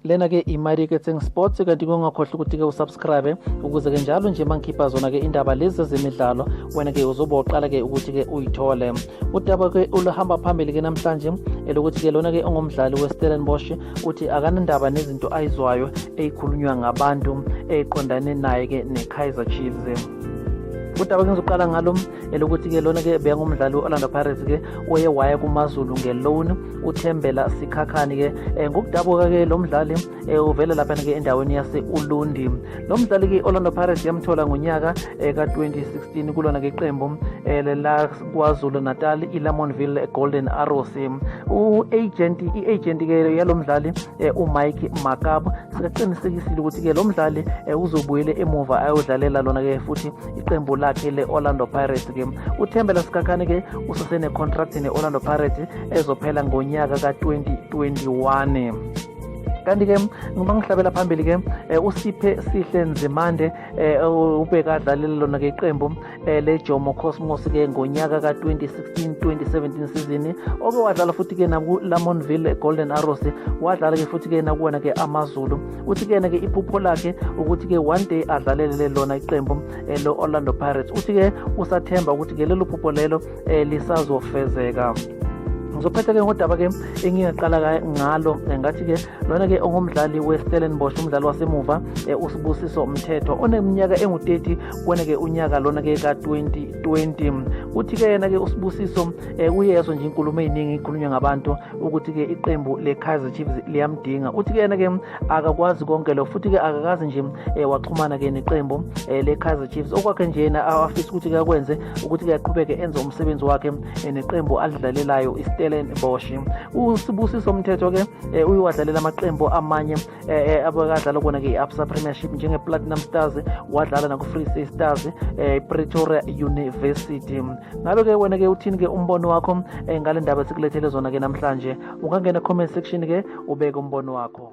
lena ke iMariketing Sports, kanti ungakhohlwa ukuthi ke usubscribe ukuze ke njalo nje mangikhipha zona ke indaba lezi zemidlalo wena ke uzobe uqala ke ukuthi ke uyithole. Udaba ke uluhamba phambili ke namhlanje elokuthi ke lona ke ongumdlali weStellenbosch uthi akanandaba nezinto ayizwayo ezikhulunywa ngabantu eqondane naye ke neKaizer Chiefs. Udaba ke ngizoqala ngalo elokuthi ke lona ke bengumdlali weOrlando Pirates ke oye waya kuMaZulu ngeloan uThembela Sikhakhani ke ngokudabuka ke lo mdlali uvela lapha ke endaweni yaseUlundi. Lo mdlali ke Orlando Pirates yamthola ngonyaka ka2016 kulona ke iqembu la KwaZulu Natal iLamontville Golden Arrows. Iagent ke yalo mdlali uMike Makabu sikaqinisekisile ukuthi ke lo mdlali uzobuyele emuva ayodlalela lona ke futhi iqembu lakhe leOrlando Pirates ke. uThembela Sikhakhani ke usasene contract neOrlando Pirates ezophela ngonyaka ka2021. Kanti ke ngihlabela phambili ke uSiphe Sihle Nzimande ubheka adlalela lona ke iqembu leJomo Cosmos ke ngonyaka ka2016-2017 season oke wadlala futhi ke nakuLamontville Golden Arrows, wadlala ke futhi ke nakuwona ke amaZulu. Uthi ke ke iphupho lakhe ukuthi ke one day adlalele lona iqembu leOrlando Pirates. Uthi ke usathemba ukuthi ke lelo phupho lelo lisazofezeka. Ngizophetha ke ngodaba ke engingaqala ngalo ngathi ke lona ke ongumdlali weStellenbosch umdlali wasemuva uSibusiso Mthetho oneminyaka engu30 kuona ke unyaka lona ke ka2020. Uthi ke yena ke uSibusiso uyezwa nje inkulumo eziningi ikhulunywa ngabantu ukuthi ke iqembu leKaizer Chiefs liyamdinga. Uthi ke yena ke akakwazi konke lo futhi ke akakazi nje waxhumana ke neqembu leKaizer Chiefs. Okwakhe nje yena afisa ukuthi ke akwenze ukuthi ke aqhubeke enze umsebenzi wakhe neqembu alidlalelayo Stellenbosch. uSibusiso Mthetho ke uyiwadlalela amaqembu amanye abakadlala kona ke iAbsa Premiership njengePlatinum Stars, wadlala nakuFree State Stars, Pretoria University. Ngabe ke wena ke uthini ke umbono wakho ngale ndaba esikulethele zona ke namhlanje? Ungangena comment section ke ubeke umbono wakho.